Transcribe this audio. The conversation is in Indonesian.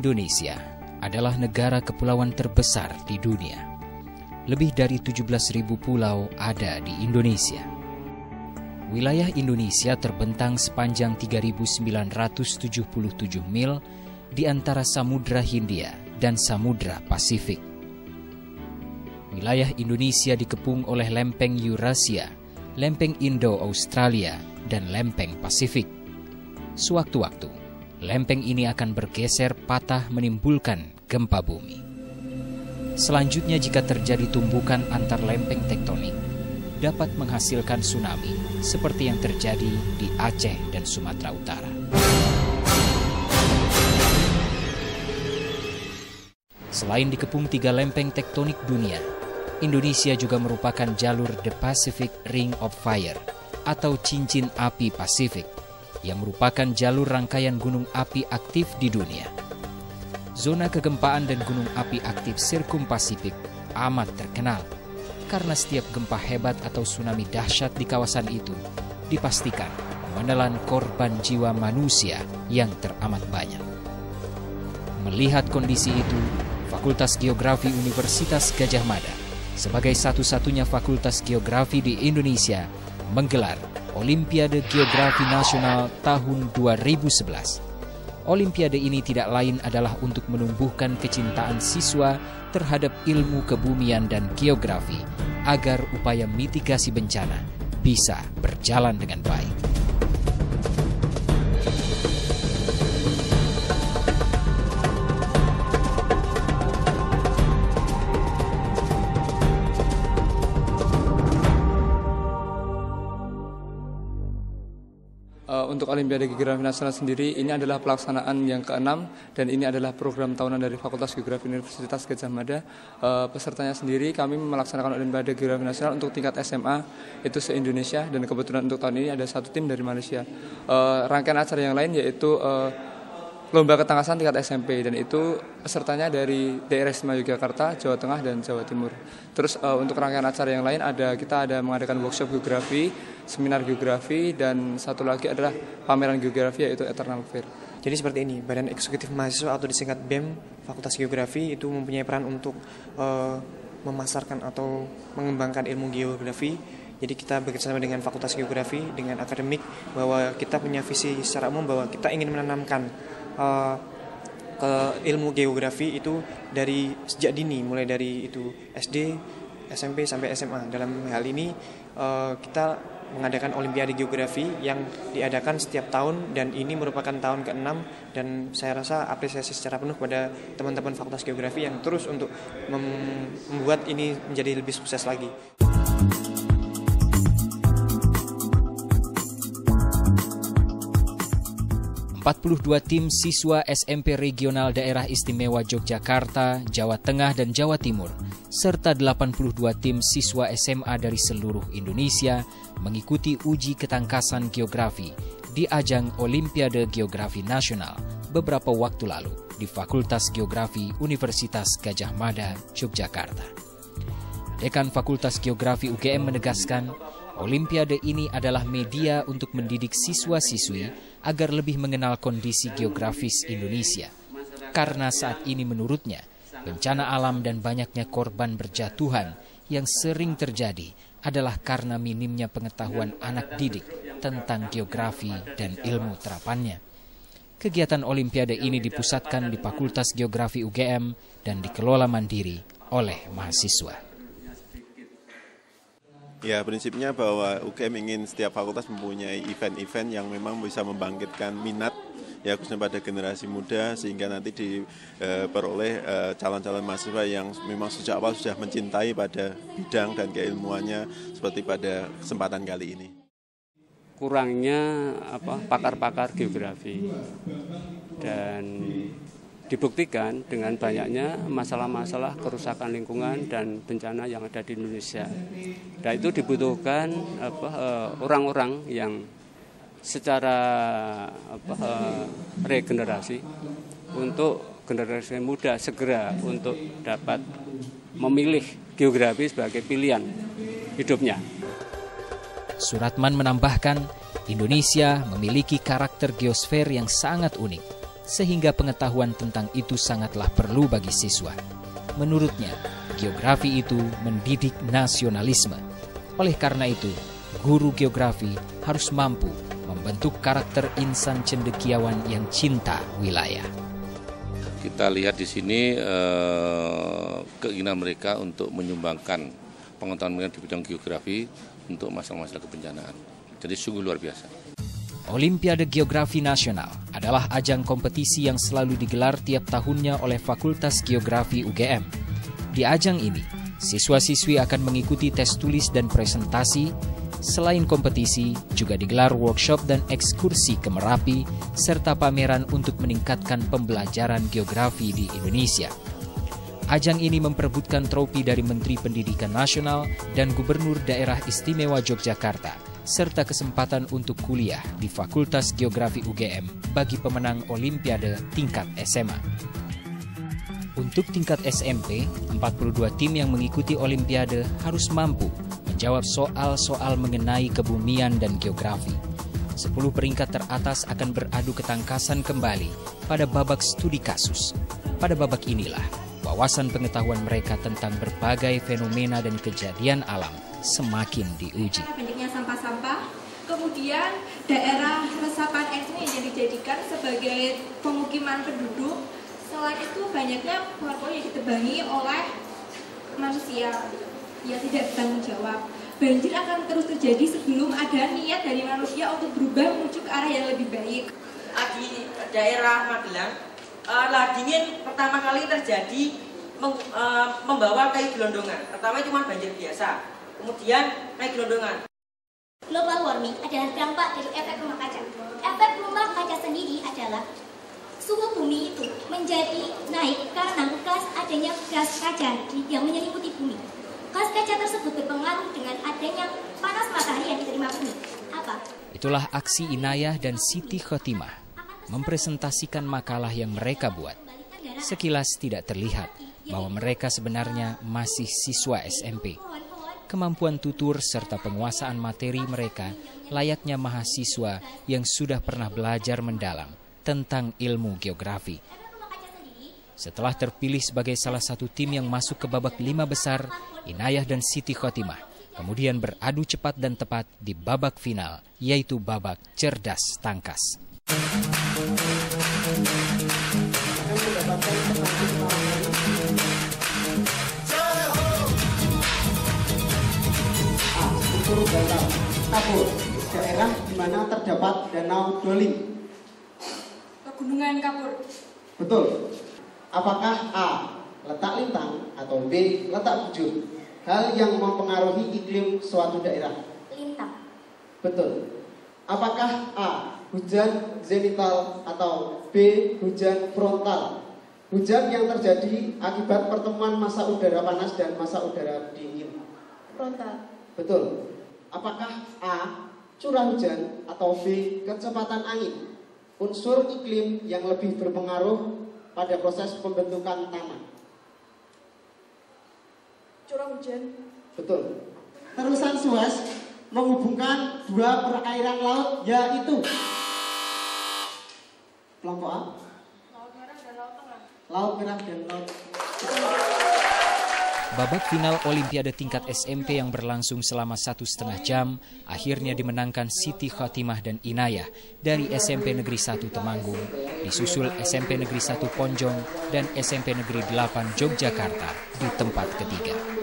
Indonesia adalah negara kepulauan terbesar di dunia. Lebih dari 17.000 pulau ada di Indonesia. Wilayah Indonesia terbentang sepanjang 3.977 mil di antara Samudra Hindia dan Samudra Pasifik. Wilayah Indonesia dikepung oleh lempeng Eurasia, lempeng Indo-Australia, dan lempeng Pasifik. Sewaktu-waktu, lempeng ini akan bergeser patah menimbulkan gempa bumi. Selanjutnya, jika terjadi tumbukan antar lempeng tektonik, dapat menghasilkan tsunami seperti yang terjadi di Aceh dan Sumatera Utara. Selain dikepung 3 lempeng tektonik dunia, Indonesia juga merupakan jalur The Pacific Ring of Fire atau cincin api Pasifik, yang merupakan jalur rangkaian gunung api aktif di dunia. Zona kegempaan dan gunung api aktif Sirkumpasifik amat terkenal karena setiap gempa hebat atau tsunami dahsyat di kawasan itu dipastikan menelan korban jiwa manusia yang teramat banyak. Melihat kondisi itu, Fakultas Geografi Universitas Gadjah Mada sebagai satu-satunya fakultas geografi di Indonesia menggelar Olimpiade Geografi Nasional tahun 2011. Olimpiade ini tidak lain adalah untuk menumbuhkan kecintaan siswa terhadap ilmu kebumian dan geografi agar upaya mitigasi bencana bisa berjalan dengan baik. Untuk Olimpiade Geografi Nasional sendiri, ini adalah pelaksanaan yang ke-6 dan ini adalah program tahunan dari Fakultas Geografi Universitas Gadjah Mada. Pesertanya sendiri, kami melaksanakan Olimpiade Geografi Nasional untuk tingkat SMA itu se-Indonesia, dan kebetulan untuk tahun ini ada 1 tim dari Malaysia. Rangkaian acara yang lain yaitu lomba ketangkasan tingkat SMP, dan itu pesertanya dari daerah istimewa Yogyakarta, Jawa Tengah, dan Jawa Timur. Terus untuk rangkaian acara yang lain kita ada mengadakan workshop geografi, seminar geografi, dan satu lagi adalah pameran geografi yaitu Eternal Fair. Jadi seperti ini, Badan Eksekutif Mahasiswa atau disingkat BEM Fakultas Geografi itu mempunyai peran untuk memasarkan atau mengembangkan ilmu geografi. Jadi kita bekerjasama dengan Fakultas Geografi, dengan akademik, bahwa kita punya visi secara umum bahwa kita ingin menanamkan ke ilmu geografi itu dari sejak dini, mulai dari itu SD, SMP sampai SMA. Dalam hal ini kita mengadakan Olimpiade Geografi yang diadakan setiap tahun, dan ini merupakan tahun ke-6, dan saya rasa apresiasi secara penuh kepada teman-teman Fakultas Geografi yang terus untuk membuat ini menjadi lebih sukses lagi. ...42 tim siswa SMP Regional Daerah Istimewa Yogyakarta, Jawa Tengah, dan Jawa Timur, serta 82 tim siswa SMA dari seluruh Indonesia mengikuti uji ketangkasan geografi di ajang Olimpiade Geografi Nasional beberapa waktu lalu di Fakultas Geografi Universitas Gadjah Mada, Yogyakarta. Dekan Fakultas Geografi UGM menegaskan, Olimpiade ini adalah media untuk mendidik siswa-siswi agar lebih mengenal kondisi geografis Indonesia. Karena saat ini menurutnya, bencana alam dan banyaknya korban berjatuhan yang sering terjadi adalah karena minimnya pengetahuan anak didik tentang geografi dan ilmu terapannya. Kegiatan Olimpiade ini dipusatkan di Fakultas Geografi UGM dan dikelola mandiri oleh mahasiswa. Ya, prinsipnya bahwa UGM ingin setiap fakultas mempunyai event-event yang memang bisa membangkitkan minat, ya khususnya pada generasi muda, sehingga nanti diperoleh calon-calon mahasiswa yang memang sejak awal sudah mencintai pada bidang dan keilmuannya seperti pada kesempatan kali ini. Kurangnya pakar-pakar geografi, dan dibuktikan dengan banyaknya masalah-masalah kerusakan lingkungan dan bencana yang ada di Indonesia. Dan itu dibutuhkan orang-orang yang secara regenerasi untuk generasi muda segera untuk dapat memilih geografi sebagai pilihan hidupnya. Suratman menambahkan, Indonesia memiliki karakter geosfer yang sangat unik, sehingga pengetahuan tentang itu sangatlah perlu bagi siswa. Menurutnya, geografi itu mendidik nasionalisme. Oleh karena itu, guru geografi harus mampu membentuk karakter insan cendekiawan yang cinta wilayah. Kita lihat di sini keinginan mereka untuk menyumbangkan pengetahuan mereka di bidang geografi untuk masalah-masalah kebencanaan. Jadi sungguh luar biasa. Olimpiade Geografi Nasional adalah ajang kompetisi yang selalu digelar tiap tahunnya oleh Fakultas Geografi UGM. Di ajang ini, siswa-siswi akan mengikuti tes tulis dan presentasi. Selain kompetisi, juga digelar workshop dan ekskursi ke Merapi, serta pameran untuk meningkatkan pembelajaran geografi di Indonesia. Ajang ini memperebutkan trofi dari Menteri Pendidikan Nasional dan Gubernur Daerah Istimewa Yogyakarta, serta kesempatan untuk kuliah di Fakultas Geografi UGM bagi pemenang Olimpiade tingkat SMA. Untuk tingkat SMP, 42 tim yang mengikuti Olimpiade harus mampu menjawab soal-soal mengenai kebumian dan geografi. 10 peringkat teratas akan beradu ketangkasan kembali pada babak studi kasus. Pada babak inilah, wawasan pengetahuan mereka tentang berbagai fenomena dan kejadian alam semakin diuji. Banyaknya sampah-sampah, kemudian daerah resapan air sungai yang dijadikan sebagai pemukiman penduduk. Selain itu banyaknya pohon-pohon yang ditebangi oleh manusia yang tidak bertanggung jawab. Banjir akan terus terjadi sebelum ada niat dari manusia untuk berubah menuju ke arah yang lebih baik. Di daerah Magelang, lahar dingin pertama kali terjadi membawa kayu gelondongan. Pertama cuma banjir biasa, kemudian kayu gelondongan. Global warming adalah dampak dari efek rumah kaca. Efek rumah kaca sendiri adalah suhu bumi itu menjadi naik karena adanya gas kaca yang menyelimuti bumi. Gas kaca tersebut berpengaruh dengan adanya panas matahari yang diterima bumi. Apa? Itulah aksi Inayah dan Siti Khotimah mempresentasikan makalah yang mereka buat. Sekilas tidak terlihat bahwa mereka sebenarnya masih siswa SMP. Kemampuan tutur serta penguasaan materi mereka layaknya mahasiswa yang sudah pernah belajar mendalam tentang ilmu geografi. Setelah terpilih sebagai salah satu tim yang masuk ke babak 5 besar, Inayah dan Siti Khotimah kemudian beradu cepat dan tepat di babak final, yaitu babak cerdas tangkas. Kapur, daerah di mana terdapat danau Doling. Pegunungan Kapur. Betul. Apakah A, letak lintang, atau B, letak bujur? Hal yang mempengaruhi iklim suatu daerah. Lintang. Betul. Apakah A, hujan zenital, atau B, hujan frontal? Hujan yang terjadi akibat pertemuan massa udara panas dan massa udara dingin. Frontal. Betul. Apakah A, curah hujan, atau B, kecepatan angin? Unsur iklim yang lebih berpengaruh pada proses pembentukan tanah. Curah hujan. Betul. Terusan Suez menghubungkan dua perairan laut, yaitu kelompok A, Laut Merah dan Laut Tengah. Laut Merah dan Laut. Babak final Olimpiade tingkat SMP yang berlangsung selama 1,5 jam akhirnya dimenangkan Siti Khotimah dan Inayah dari SMP Negeri 1 Temanggung, disusul SMP Negeri 1 Ponjong dan SMP Negeri 8 Yogyakarta di tempat ketiga.